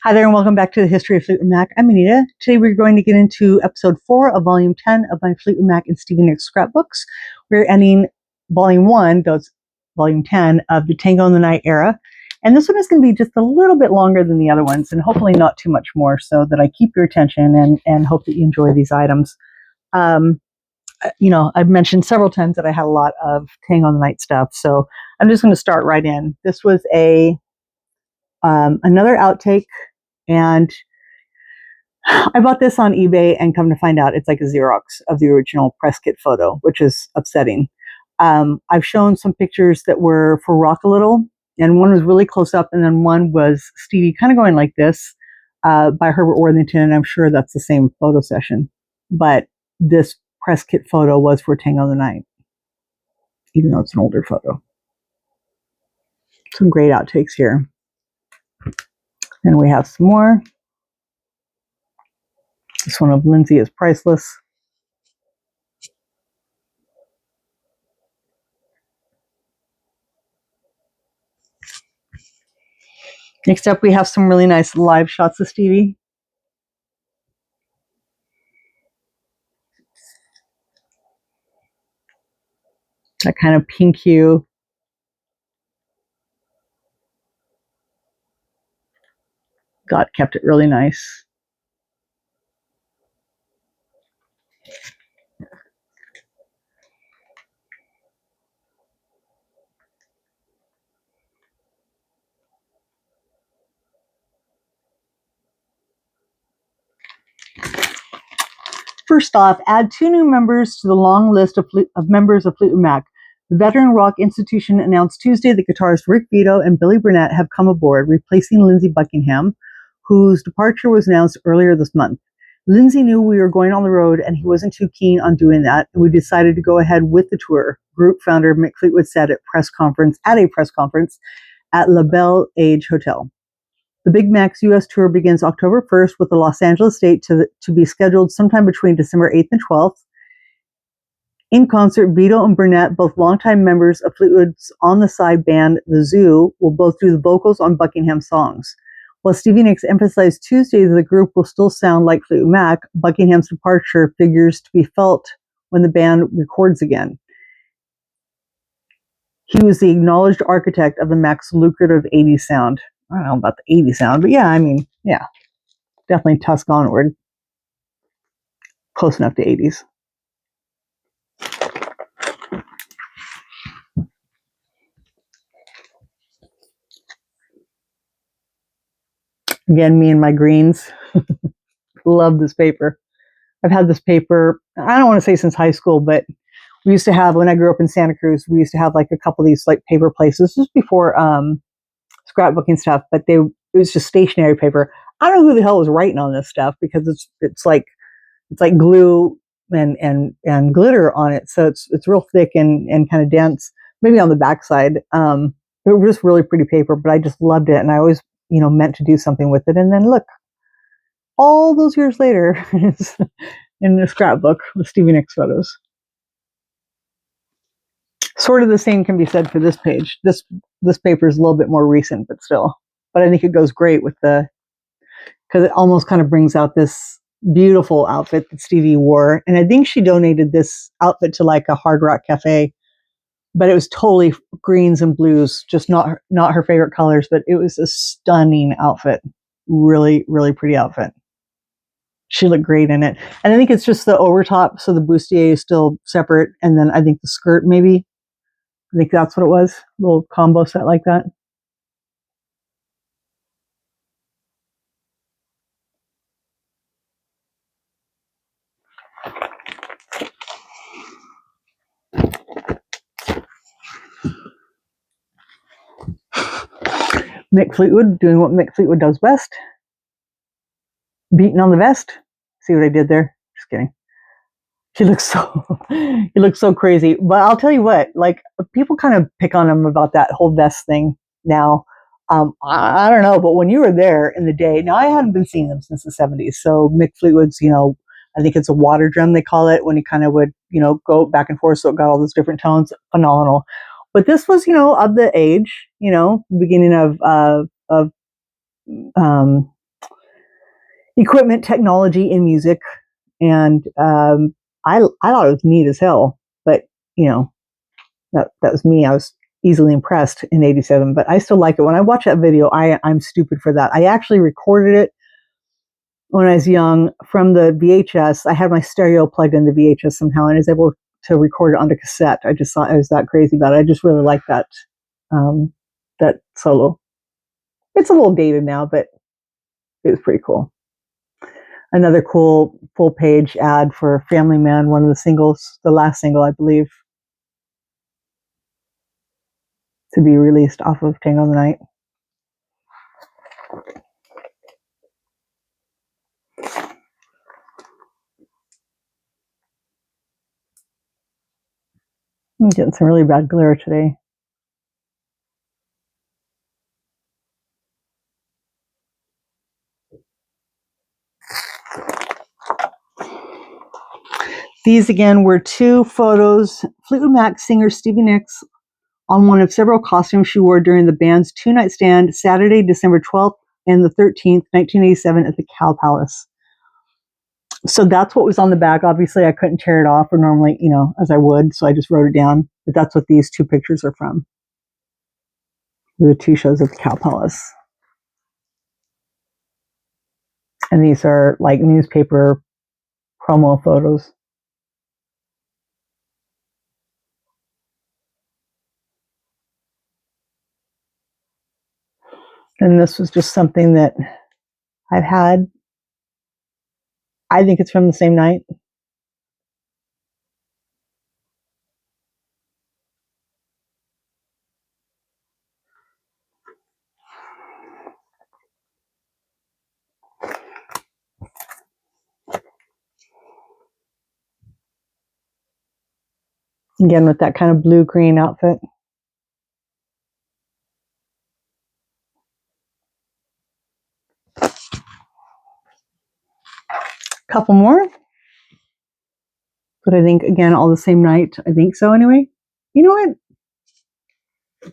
Hi there and welcome back to the History of Fleetwood Mac. I'm Anita. Today we're going to get into episode 4 of volume 10 of my Fleetwood Mac and Stevie Nicks scrapbooks. We're ending volume 1, those volume 10 of the Tango in the Night era. And this one is going to be just a little bit longer than the other ones and hopefully not too much more so that I keep your attention and hope that you enjoy these items. I've mentioned several times that I had a lot of Tango in the Night stuff, so I'm just going to start right in. This was another outtake. And I bought this on eBay and come to find out it's like a Xerox of the original press kit photo, which is upsetting. I've shown some pictures that were for Rock a Little, and one was really close up, and then one was Stevie kind of going like this by Herbert Worthington, and I'm sure that's the same photo session. But this press kit photo was for Tango in the Night, even though it's an older photo. Some great outtakes here. And we have some more. This one of Lindsay is priceless. Next up, we have some really nice live shots of Stevie. That kind of pink hue. God kept it really nice. First off, add 2 new members to the long list of members of Fleetwood Mac. The veteran rock institution announced Tuesday that guitarists Rick Vito and Billy Burnett have come aboard, replacing Lindsey Buckingham, whose departure was announced earlier this month. Lindsey knew we were going on the road and he wasn't too keen on doing that, and we decided to go ahead with the tour, group founder Mick Fleetwood said at a press conference at La Belle Age Hotel. The Big Mac's U.S. tour begins October 1st with the Los Angeles date to be scheduled sometime between December 8th and 12th. In concert, Vito and Burnett, both longtime members of Fleetwood's on-the-side band The Zoo, will both do the vocals on Buckingham songs. While Stevie Nicks emphasized Tuesday that the group will still sound like Fleetwood Mac, Buckingham's departure figures to be felt when the band records again. He was the acknowledged architect of the Mac's lucrative 80s sound. I don't know about the 80s sound, but yeah, definitely Tusk onward. Close enough to 80s. Again, me and my greens. Love this paper. I've had this paper, I don't want to say since high school, but we used to have, when I grew up in Santa Cruz, we used to have like a couple of these like paper places. This was before scrapbooking stuff, but it was just stationery paper. I don't know who the hell was writing on this stuff because it's like glue and glitter on it, so it's real thick and kind of dense. Maybe on the backside, it was just really pretty paper, but I just loved it, and I always meant to do something with it. And then look, all those years later, it's in the scrapbook with Stevie Nicks photos. Sort of the same can be said for this page. This paper is a little bit more recent, but still. But I think it goes great with because it almost kind of brings out this beautiful outfit that Stevie wore. And I think she donated this outfit to like a Hard Rock Cafe, but it was totally greens and blues, just not her favorite colors, but it was a stunning outfit. Really, really pretty outfit. She looked great in it. And I think it's just the overtop, so the bustier is still separate. And then I think the skirt maybe, I think that's what it was. A little combo set like that. Mick Fleetwood doing what Mick Fleetwood does best. Beating on the vest. See what I did there? Just kidding. He looks so crazy. But I'll tell you what, like people kind of pick on him about that whole vest thing now. I don't know, but when you were there in the day, now I hadn't been seeing them since the 70s. So Mick Fleetwood's, I think it's a water drum they call it, when he kind of would, go back and forth. So it got all those different tones. Phenomenal. But this was, of the age, beginning of equipment technology in music. And I thought it was neat as hell. But, that was me. I was easily impressed in 87, but I still like it. When I watch that video, I'm stupid for that. I actually recorded it when I was young from the VHS. I had my stereo plugged in the VHS somehow and I was able to record it onto cassette. I just thought I was that crazy about it. I just really like that solo. It's a little dated now, but it was pretty cool. Another cool full page ad for Family Man, one of the singles, the last single, I believe, to be released off of Tango the Night. I'm getting some really bad glare today. These again were two photos. Fleetwood Mac singer Stevie Nicks on one of several costumes she wore during the band's two-night stand Saturday, December 12th and the 13th, 1987 at the Cow Palace. So that's what was on the back. Obviously, I couldn't tear it off or normally, as I would, so I just wrote it down. But that's what these two pictures are from. The two shows at the Cow Palace. And these are like newspaper promo photos. And this was just something that I've had. I think it's from the same night. Again, with that kind of blue-green outfit. Couple more. But I think, again, all the same night. I think so, anyway. You know what?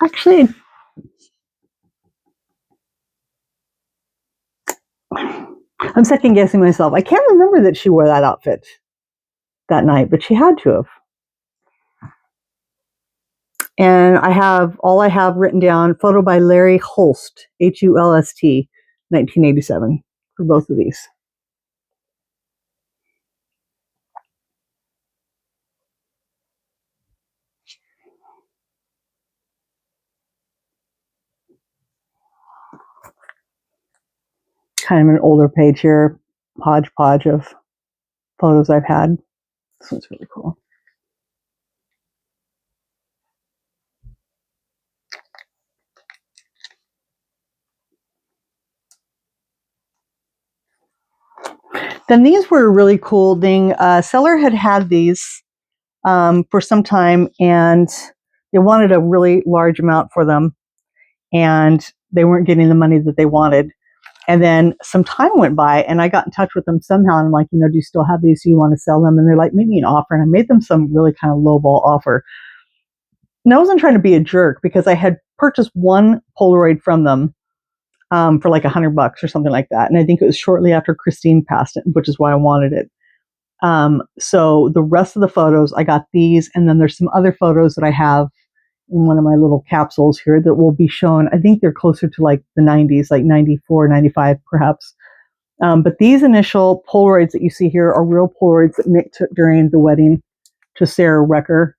Actually, I'm second guessing myself. I can't remember that she wore that outfit that night, but she had to have. And I have written down photo by Larry Hulst, Hulst, 1987, for both of these. Kind of an older page here, hodgepodge of photos I've had. This one's really cool. Then these were a really cool thing. Seller had these for some time, and they wanted a really large amount for them, and they weren't getting the money that they wanted. And then some time went by, and I got in touch with them somehow. And I'm like, do you still have these? Do you want to sell them? And they're like, make me an offer. And I made them some really kind of lowball offer. And I wasn't trying to be a jerk because I had purchased one Polaroid from them for like $100 or something like that. And I think it was shortly after Christine passed it, which is why I wanted it. So the rest of the photos, I got these, and then there's some other photos that I have in one of my little capsules here that will be shown. I think they're closer to like the 90s, like 94, 95 perhaps. But these initial Polaroids that you see here are real Polaroids that Mick took during the wedding to Sarah Recker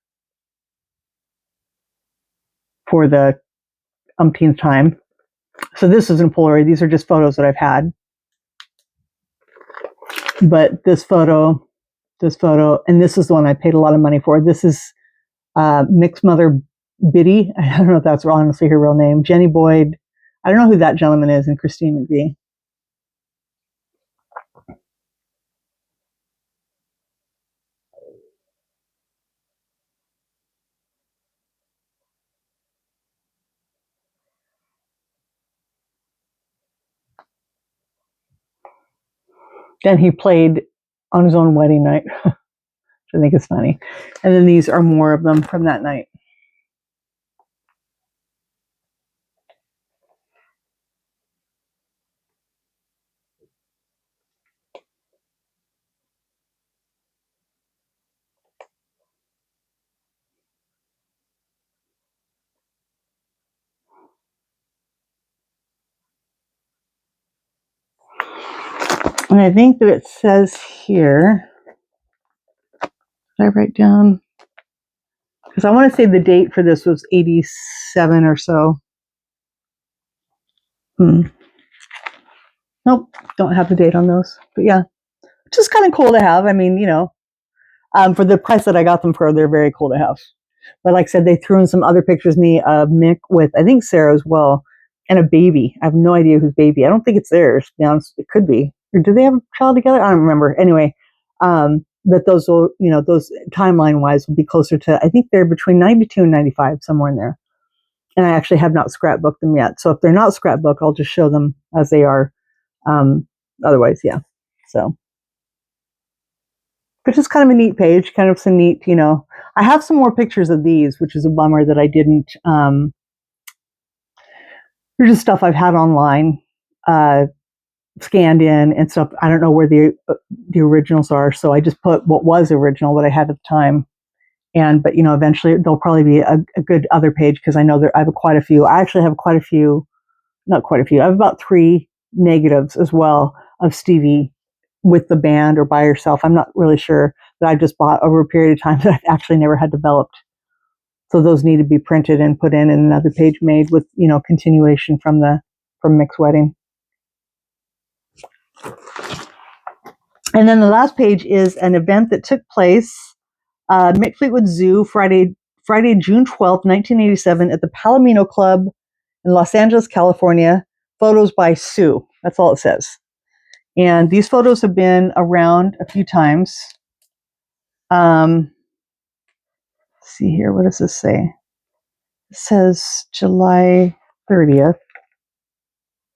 for the umpteenth time. So this isn't Polaroid. These are just photos that I've had. But this photo, and this is the one I paid a lot of money for. This is Mick's mother, Biddy. I don't know if that's honestly her real name. Jenny Boyd. I don't know who that gentleman is, and Christine McVie. Then he played on his own wedding night, which I think is funny. And then these are more of them from that night. And I think that it says here, did I write down? Because I want to say the date for this was 87 or so. Nope, don't have the date on those. But yeah, just kind of cool to have. I mean, for the price that I got them for, they're very cool to have. But like I said, they threw in some other pictures of me, Mick with, I think, Sarah as well, and a baby. I have no idea whose baby. I don't think it's theirs, to be honest. It could be. Or do they have a child together? I don't remember. Anyway, but those will, those timeline-wise will be closer to, I think they're between 92 and 95, somewhere in there. And I actually have not scrapbooked them yet. So if they're not scrapbooked, I'll just show them as they are. Otherwise, yeah. So, which is kind of a neat page, kind of some neat, I have some more pictures of these, which is a bummer that I didn't. There's just stuff I've had online, scanned in and stuff. I don't know where the originals are, so I just put what was original, what I had at the time. But eventually there'll probably be a good other page because I know I have quite a few. I actually have quite a few, not quite a few. I have about 3 negatives as well of Stevie with the band or by herself. I'm not really sure, that I just bought over a period of time that I've actually never had developed. So those need to be printed and put in and another page made with, continuation from Mick's wedding. And then the last page is an event that took place, Mick Fleetwood Zoo, Friday, June 12th, 1987 at the Palomino Club in Los Angeles, California. Photos by Sue. That's all it says. And these photos have been around a few times. Let's see here. What does this say? It says July 30th.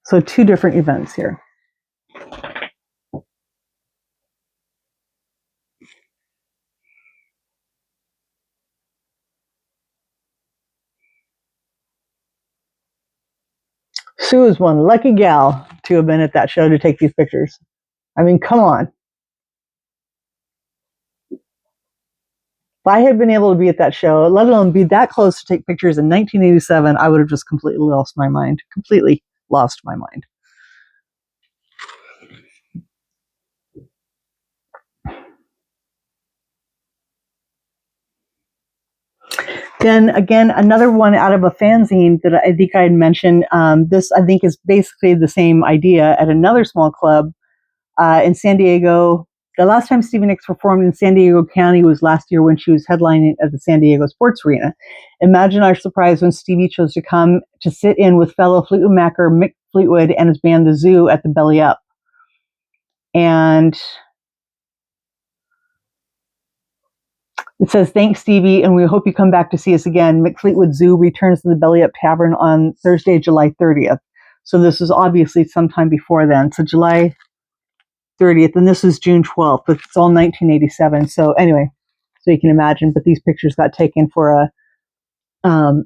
So 2 different events here. Sue is one lucky gal to have been at that show to take these pictures. I mean, come on. If I had been able to be at that show, let alone be that close to take pictures in 1987, I would have just completely lost my mind. Completely lost my mind. Then again, another one out of a fanzine that I think I had mentioned. This, I think, is basically the same idea at another small club in San Diego. The last time Stevie Nicks performed in San Diego County was last year when she was headlining at the San Diego Sports Arena. Imagine our surprise when Stevie chose to come to sit in with fellow Fleetwood Macker Mick Fleetwood and his band The Zoo at the Belly Up. And it says, "Thanks, Stevie, and we hope you come back to see us again. Mick Fleetwood Zoo returns to the Belly Up Tavern on Thursday, July 30th. So this is obviously sometime before then. So July 30th, and this is June 12th, but it's all 1987. So anyway, so you can imagine. But these pictures got taken for a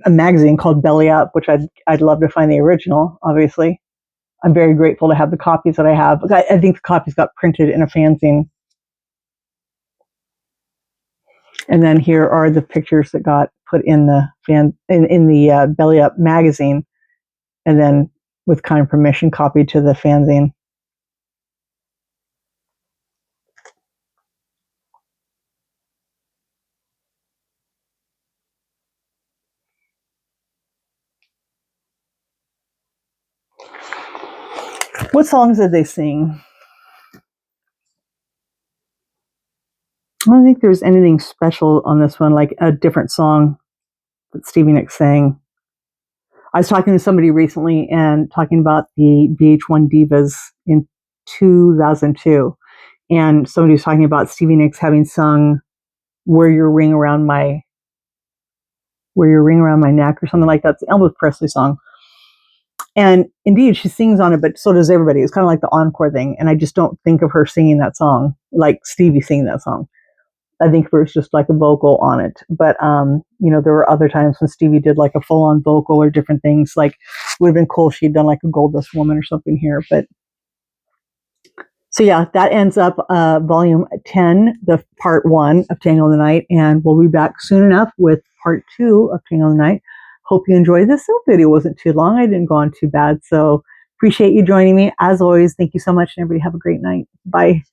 magazine called Belly Up, which I'd love to find the original. Obviously, I'm very grateful to have the copies that I have. I think the copies got printed in a fanzine. And then here are the pictures that got put in the Belly Up magazine, and then with kind of permission copied to the fanzine. What songs did they sing? I don't think there's anything special on this one, like a different song that Stevie Nicks sang. I was talking to somebody recently and talking about the VH1 Divas in 2002. And somebody was talking about Stevie Nicks having sung Wear Your Ring Around My Neck or something like that. It's an Elvis Presley song. And indeed, she sings on it, but so does everybody. It's kind of like the encore thing. And I just don't think of her singing that song like Stevie singing that song. I think there's just like a vocal on it. But, there were other times when Stevie did like a full-on vocal or different things. Like, it would have been cool if she'd done like a Goldust Woman or something here. But so yeah, that ends up volume 10, the part 1 of Tango in the Night. And we'll be back soon enough with part 2 of Tango in the Night. Hope you enjoyed this. This video wasn't too long. I didn't go on too bad. So Appreciate you joining me. As always, thank you so much, and everybody have a great night. Bye.